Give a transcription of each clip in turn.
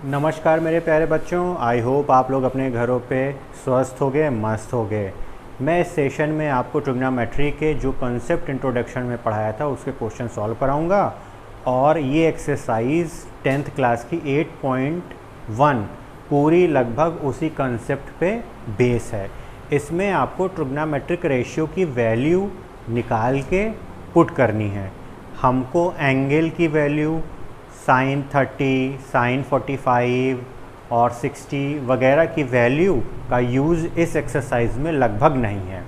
नमस्कार मेरे प्यारे बच्चों, आई होप आप लोग अपने घरों पे स्वस्थ होगे, मस्त होगे। मैं इस सेशन में आपको ट्रिग्नोमेट्री के जो कॉन्सेप्ट इंट्रोडक्शन में पढ़ाया था उसके क्वेश्चन सॉल्व कराऊंगा और ये एक्सरसाइज 10th क्लास की 8.1 पूरी लगभग उसी कॉन्सेप्ट पे बेस है। इसमें आपको ट्रिग्नोमेट्रिक रेशियो की वैल्यू निकाल के पुट करनी है। हमको एंगल की वैल्यू साइन 30, साइन 45 और 60 वगैरह की वैल्यू का यूज़ इस एक्सरसाइज में लगभग नहीं है।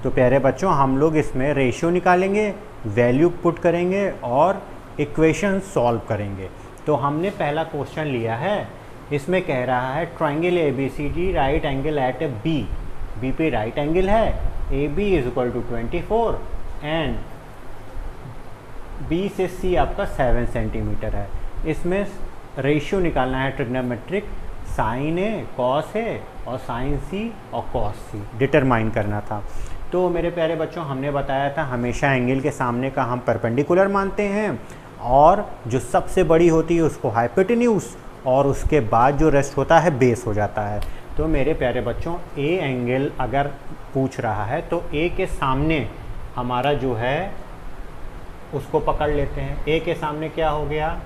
तो प्यारे बच्चों, हम लोग इसमें रेशियो निकालेंगे, वैल्यू पुट करेंगे और इक्वेशन सॉल्व करेंगे। तो हमने पहला क्वेश्चन लिया है, इसमें कह रहा है triangle ABCD right angle at A B पे राइट एंगल है, AB is equal to 24 and B से C आपका 7 सेंटीमीटर है। इसमें रेशियो निकालना है trigonometric sine A cos A और साइन C और कॉस C डिटरमाइन करना था। तो मेरे प्यारे बच्चों, हमने बताया था हमेशा एंगल के सामने का हम परपेंडिकुलर मानते हैं और जो सबसे बड़ी होती है उसको हाइपोटेन्यूज और उसके बाद जो रेस्ट होता है बेस हो जाता है। तो मेरे प्यारे बच्चों, A एंगल अगर पूछ रहा है तो A के सामने हमारा जो है उसको पकड़ लेते हैं। A के सामने क्या हो गया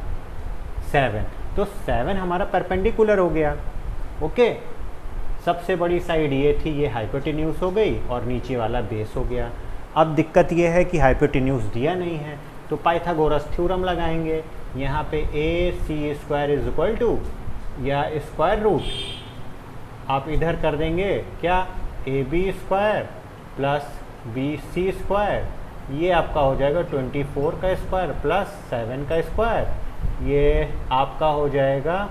7, तो 7 हमारा परपेंडिकुलर हो गया। ओके, सबसे बड़ी साइड ये थी, ये हाइपोटेन्यूज हो गई और नीचे वाला बेस हो गया। अब दिक्कत ये है कि हाइपोटेन्यूज दिया नहीं है, तो पाइथागोरस थ्योरम लगाएंगे। यहाँ पे AC² इज इक्वल टू या स्क्वायर रूट आप इधर कर देंगे क्या, AB² प्लस BC², ये आपका हो जाएगा 24 का स्क्वायर प्लस 7 का स्क्वायर, ये आपका हो जाएगा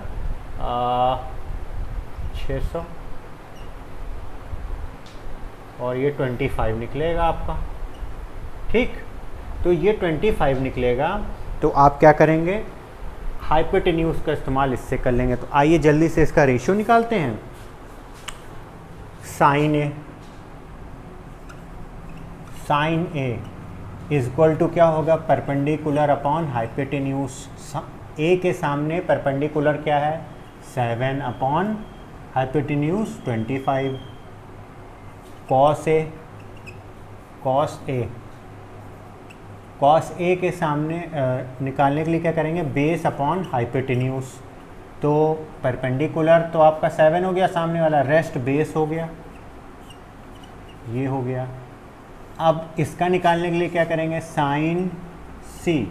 600 और ये 25 निकलेगा आपका। ठीक, तो ये 25 निकलेगा। तो आप क्या करेंगे, हाइपोटेन्यूज का इस्तेमाल इससे कर लेंगे। तो आइए जल्दी से इसका रेशियो निकालते हैं। Sine A is equal to क्या होगा, परपेंडिकुलर अपॉन हाइपोटेन्यूज। A के सामने परपेंडिकुलर क्या है 7 अपॉन हाइपोटेन्यूज 25। कॉस A के सामने निकालने के लिए क्या करेंगे, बेस अपॉन हाइपोटेन्यूज। तो परपेंडिकुलर तो आपका 7 हो गया, सामने वाला रेस्ट बेस हो गया, ये हो गया। अब इसका निकालने के लिए क्या करेंगे, साइन C।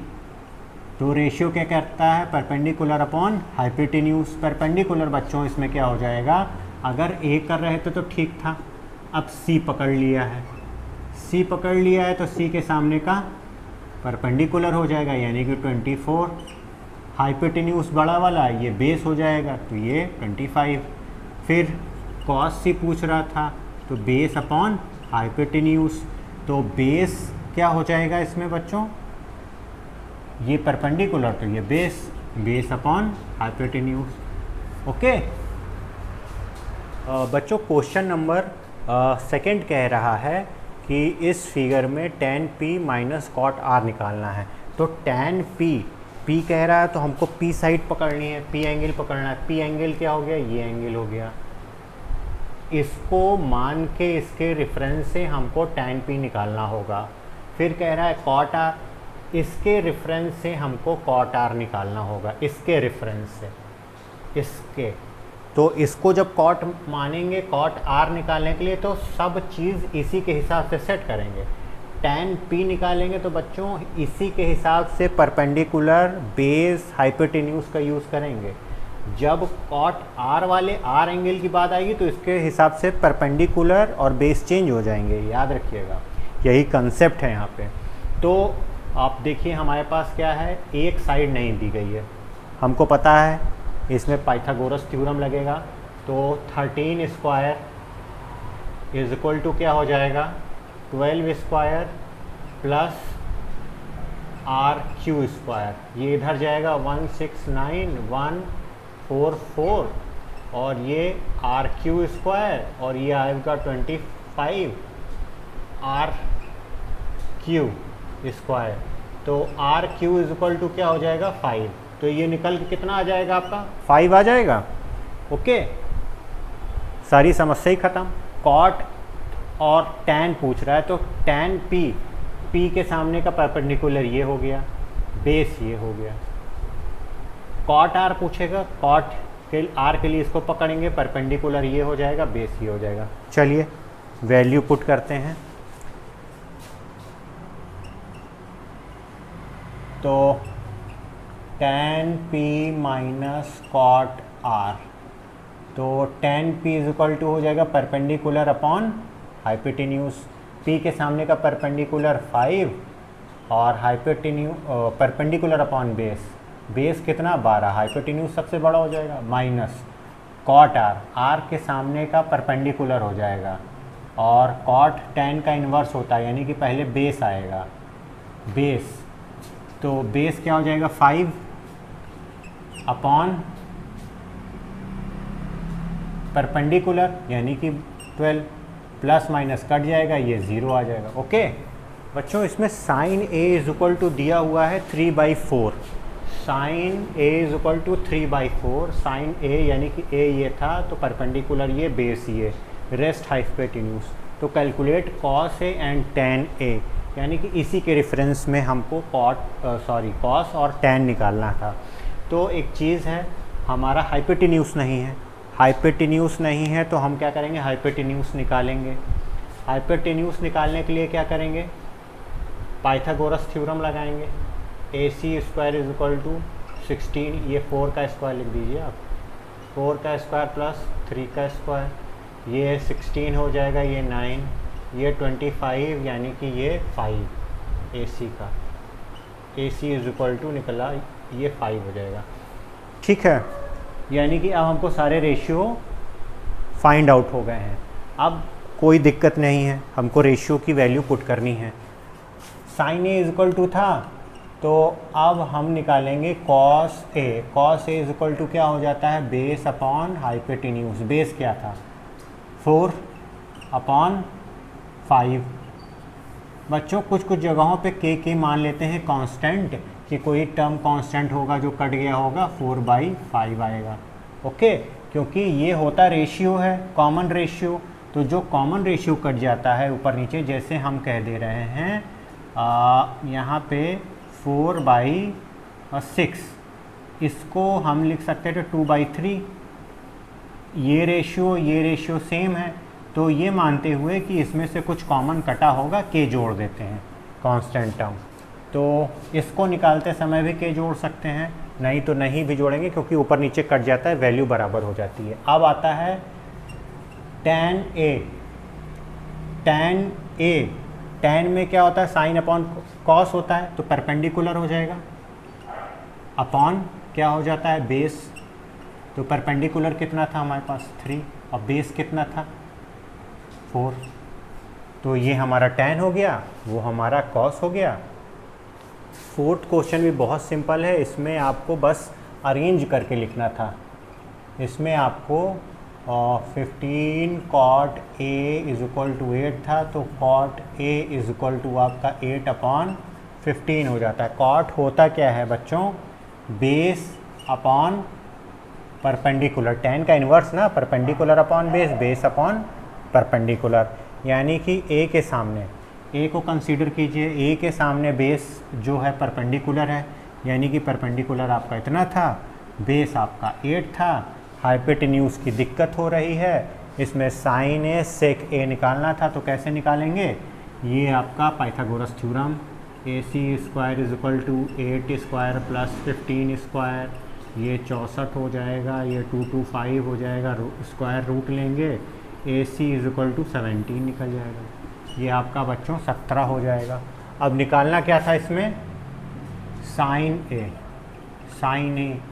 तो रेशियो क्या करता है, परपेंडिकुलर अपॉन हाइपोटेन्यूज। परपेंडिकुलर बच्चों इसमें क्या हो जाएगा, अगर A कर रहे थे तो ठीक था, अब C पकड़ लिया है। C पकड़ लिया है तो C के सामने का परपेंडिकुलर हो जाएगा, यानी कि 24। हाइपोटेन्यूज बड़ा वाला ये बेस हो जाएगा, तो ये 25। फिर कॉस C पूछ रहा था, तो बेस अपॉन हाइपोटेन्यूज। तो बेस क्या हो जाएगा इसमें बच्चों, ये परपेंडिकुलर तो ये बेस अपॉन हाइपोटेन्यूज। ओके बच्चों, क्वेश्चन नंबर सेकंड कह रहा है कि इस फिगर में tan P minus cot R निकालना है। तो tan P कह रहा है तो हमको P साइड पकड़नी है, P एंगल पकड़ना है। P एंगल क्या हो गया, ये एंगल हो गया। इसको मान के इसके रेफरेंस से हमको tan P निकालना होगा। फिर कह रहा है cot R, इसके रेफरेंस से हमको cot R निकालना होगा, इसके रेफरेंस से, इसके। तो इसको जब cot मानेंगे, cot R निकालने के लिए तो सब चीज़ इसी के हिसाब से सेट करेंगे। tan P निकालेंगे तो बच्चों इसी के हिसाब से परपेंडिकुलर, बेस, हाइपोटेन्यूज का यूज़ करेंगे। जब cot R वाले R एंगल की बात आएगी तो इसके हिसाब से परपेंडिकुलर और बेस चेंज हो जाएंगे, याद रखिएगा, यही कंसेप्ट है यहाँ पे। तो आप देखिए हमारे पास क्या है, एक साइड नहीं दी गई है, हमको पता है इसमें पाइथागोरस थ्योरम लगेगा। तो 13² इज इक्वल टू क्या हो जाएगा, 12² प्लस RQ², ये इधर जाएगा 169144 और ये RQ² और ये आएगा 25 RQ²। तो RQ इज इक्वल टू क्या हो जाएगा 5। तो ये निकल के कितना आ जाएगा आपका 5 आ जाएगा। ओके, सारी समस्या ही ख़त्म। कॉट और टैन पूछ रहा है, तो टैन पी के सामने का परपेंडिकुलर ये हो गया, बेस ये हो गया। कॉट आर पूछेगा, कॉट के आर के लिए इसको पकड़ेंगे, परपेंडिकुलर ये हो जाएगा, बेस ये हो जाएगा। चलिए वैल्यू पुट करते हैं। तो tan p minus cot r, तो tan p is equal to हो जाएगा परपेंडिकुलर अपॉन हाइपोटेन्यूज। p के सामने का परपेंडिकुलर 5 और परपेंडिकुलर अपॉन बेस कितना 12, हाइपोटेन्यूज सबसे बड़ा हो जाएगा, माइनस कॉट r के सामने का परपेंडिकुलर हो जाएगा, और कॉट tan का इन्वर्स होता है, यानी कि पहले बेस आएगा, बेस, तो बेस क्या हो जाएगा 5 अपॉन परपेंडिकुलर यानी कि 12, प्लस माइनस कट जाएगा, ये 0 आ जाएगा। ओके बच्चों, इसमें sine A is equal to दिया हुआ है 3/4, sine A is equal to 3/4, sine A यानी कि ए ये था, तो परपेंडिकुलर ये, बेस ये, रेस्ट हाइपोटेन्यूज। तो calculate cos A and tan A, यानी कि इसी के रेफरेंस में हमको कॉस और टैन निकालना था। तो एक चीज़ है, हमारा हाइपोटेन्यूज नहीं है, हाइपोटेन्यूज नहीं है तो हम क्या करेंगे, हाइपोटेन्यूज निकालेंगे। हाइपोटेन्यूज निकालने के लिए क्या करेंगे, पाइथागोरस थ्योरम लगाएंगे। AC square is equal to 16, ये 4 का स्क्वायर लिख दीजिए आप, 4 का स्क्वायर प्लस 3 का स्क्वायर, ये 16 हो जाएगा, ये 9, ये 25 यानी कि ये 5 AC का, AC इज इक्वल टू निकला ये 5 हो जाएगा। ठीक है, यानी कि अब हमको सारे रेशियो फाइंड आउट हो गए हैं। अब कोई दिक्कत नहीं है, हमको रेशियो की वैल्यू पुट करनी है। Sine A is equal to था, तो अब हम निकालेंगे cos A. Cos A is equal to क्या हो जाता है, बेस अपॉन हाइपोटेन्यूज। बेस क्या था 4 अपॉन 5। बच्चों कुछ जगहों पे के मान लेते हैं कांस्टेंट, कि कोई टर्म कांस्टेंट होगा जो कट गया होगा, 4/5 आएगा। ओके, क्योंकि ये होता रेशियो है, कॉमन रेशियो, तो जो कॉमन रेशियो कट जाता है ऊपर नीचे, जैसे हम कह दे रहे हैं यहाँ पे 4/6, इसको हम लिख सकते थे 2/3। ये रेशियो सेम है, तो ये मानते हुए कि इसमें से कुछ कॉमन कटा होगा, के जोड़ देते हैं कांस्टेंट टर्म। तो इसको निकालते समय भी के जोड़ सकते हैं, नहीं तो नहीं भी जोड़ेंगे, क्योंकि ऊपर नीचे कट जाता है, वैल्यू बराबर हो जाती है। अब आता है tan A। tan में क्या होता है, साइन अपॉन कॉस होता है, तो परपेंडिकुलर हो जाएगा, अपॉन क्या हो जाता है, बेस। तो परपेंडिकुलर कितना था हमारे पास 3, और बेस कितना था 4, तो ये हमारा tan हो गया, वो हमारा cos हो गया। फोर्थ क्वेश्चन भी बहुत सिंपल है, इसमें आपको बस अरेंज करके लिखना था। इसमें आपको 15 cot A is equal to 8 था, तो cot A is equal to आपका 8/15 हो जाता है। cot होता क्या है बच्चों, बेस अपॉन परपेंडिकुलर, tan का इन्वर्स ना, perpendicular upon base, base upon perpendicular, यानी कि A के सामने, A को कंसीडर कीजिए, A के सामने बेस जो है परपेंडिकुलर है, यानी कि परपेंडिकुलर आपका इतना था, बेस आपका 8 था। हाइपोटेन्यूज की दिक्कत हो रही है, इसमें साइन ए सेक ए निकालना था, तो कैसे निकालेंगे, ये आपका Pythagoras theorem, AC square is equal to 8 square plus 15 square, ये 64 हो जाएगा, ये 225 हो जाएगा, स्क्वायर रूट लेंगे, AC इज इक्वल टू 17 निकल जाएगा, ये आपका बच्चों 17 हो जाएगा। अब निकालना क्या था इसमें, साइन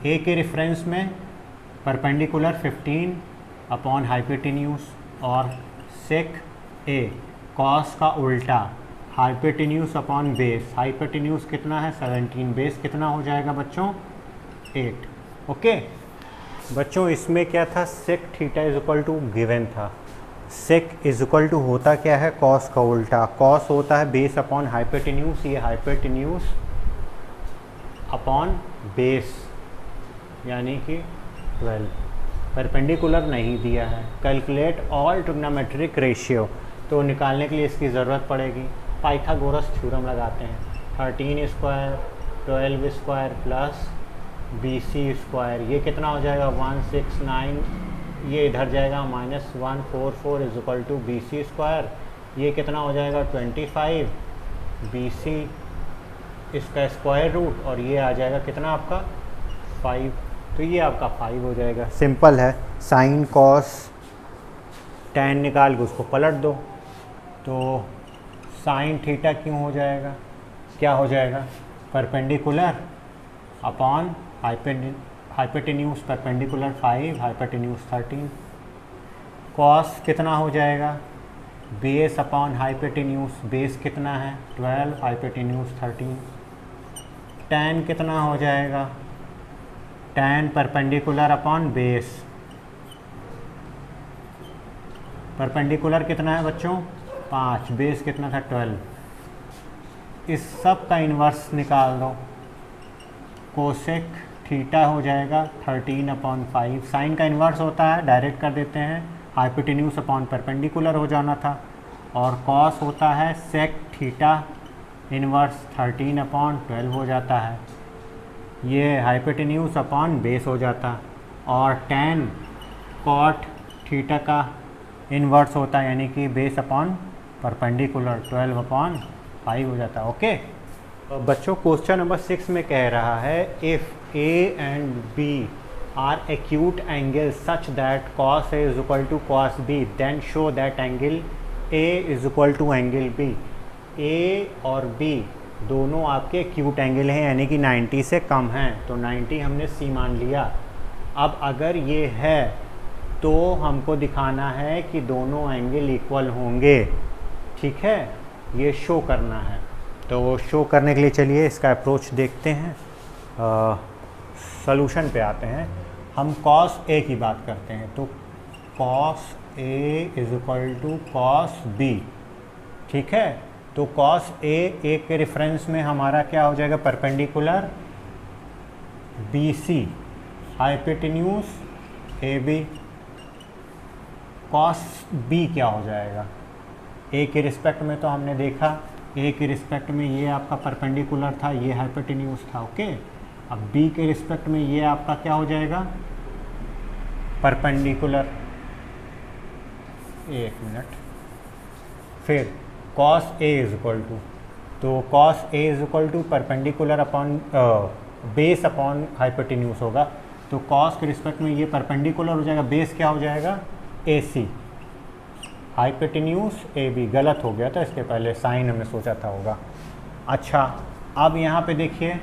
ए के रेफरेंस में परपेंडिकुलर 15 अपॉन हाइपोटेन्यूज, और सेक ए कॉस का उल्टा हाइपोटेन्यूज अपॉन बेस। हाइपोटेन्यूज कितना है 17, बेस कितना हो जाएगा बच्चों 8। ओके बच्चों, इसमें क्या था, sec theta is equal to given था, सेक इज इक्वल टू होता क्या है, कॉस का उल्टा। कॉस होता है बेस अपॉन हाइपोटेन्यूज, ये हाइपोटेन्यूज अपॉन बेस, यानी कि 12। परपेंडिकुलर नहीं दिया है। कैलकुलेट ऑल ट्रिग्नोमेट्रिक रेशियो, तो निकालने के लिए इसकी ज़रूरत पड़ेगी। पाइथागोरस थ्योरम लगाते हैं। 13 square 12 square plus BC square, ये कितना हो जाएगा 169, ये इधर जाएगा -144 is equal to BC square, ये कितना हो जाएगा 25 BC इसका स्क्वायर रूट, और ये आ जाएगा कितना आपका 5, तो ये आपका 5 हो जाएगा। सिंपल है। साइन कॉस tan निकाल के उसको पलट दो, तो साइन थीटा क्यों हो जाएगा, क्या हो जाएगा, perpendicular upon hypotenuse perpendicular 5, hypotenuse 13। Cos कितना हो जाएगा, बेस अपॉन हाइपोटेन्यूज, बेस कितना है 12, हाइपोटेन्यूज 13। tan कितना हो जाएगा, tan perpendicular upon base, perpendicular कितना है बच्चों 5, बेस कितना था 12। इस सब का इन्वर्स निकाल दो, कोसेक थीटा हो जाएगा 13/5। साइन का इन्वर्स होता है, डायरेक्ट कर देते हैं, हाइपोटेन्यूज अपॉन परपेंडिकुलर हो जाना था। और कॉस होता है सेक थीटा इन्वर्स 13/12 हो जाता है, ये हाइपोटेन्यूज अपॉन बेस हो जाता। और tan कॉट थीटा का इन्वर्स होता है, यानी कि बेस अपॉन परपेंडिकुलर 12/5 हो जाता है। ओके बच्चों, क्वेश्चन नंबर 6 में कह रहा है if A and B are acute angle such that cos A is equal to cos B, then show that angle A is equal to angle B। A और B दोनों आपके acute angle हैं, यानी कि 90 से कम हैं, तो 90 हमने C मान लिया। अब अगर ये है तो हमको दिखाना है कि दोनों एंगल इक्वल होंगे, ठीक है, ये शो करना है। तो शो करने के लिए चलिए इसका अप्रोच देखते हैं, सॉल्यूशन पे आते हैं। हम cos A की बात करते हैं, तो cos A is equal to cos B, ठीक है। तो cos A के रेफरेंस में हमारा क्या हो जाएगा, perpendicular BC, hypotenuse AB। cos B क्या हो जाएगा, A के रिस्पेक्ट में तो हमने देखा, A के रिस्पेक्ट में ये आपका परपेंडिकुलर था, ये हाइपोटेन्यूज था, ओके। अब B के रिस्पेक्ट में ये आपका क्या हो जाएगा, परपेंडिकुलर। एक मिनट, फिर cos A is equal to, तो cos A is equal to perpendicular upon base upon hypotenuse होगा, तो cos के रिस्पेक्ट में ये परपेंडिकुलर हो जाएगा, बेस क्या हो जाएगा AC, हाइपोटेन्यूज AB। गलत हो गया था, इसके पहले साइन हमने सोचा था होगा। अच्छा, अब यहाँ पे देखिए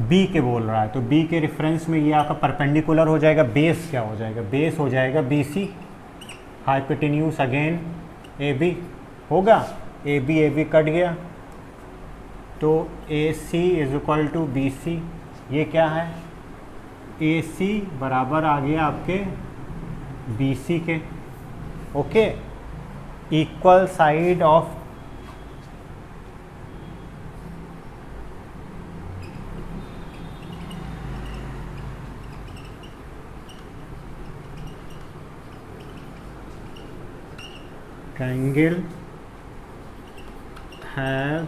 B के बोल रहा है, तो B के रेफरेंस में ये आपका परपेंडिकुलर हो जाएगा, बेस क्या हो जाएगा, बेस हो जाएगा BC, हाइपोटेन्यूज अगेन AB होगा, AB कट गया, तो AC is equal to BC। ये क्या है, AC बराबर आ गया आपके BC के, okay. Equal side of triangle have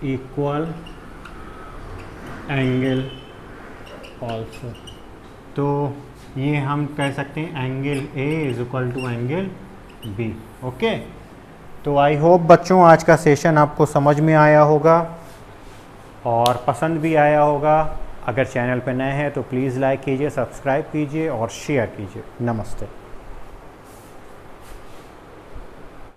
equal angle also, तो ये हम कह सकते हैं angle A is equal to angle B, okay. तो आई होप बच्चों आज का सेशन आपको समझ में आया होगा और पसंद भी आया होगा। अगर चैनल पर नए हैं तो प्लीज़ लाइक कीजिए, सब्सक्राइब कीजिए और शेयर कीजिए। नमस्ते।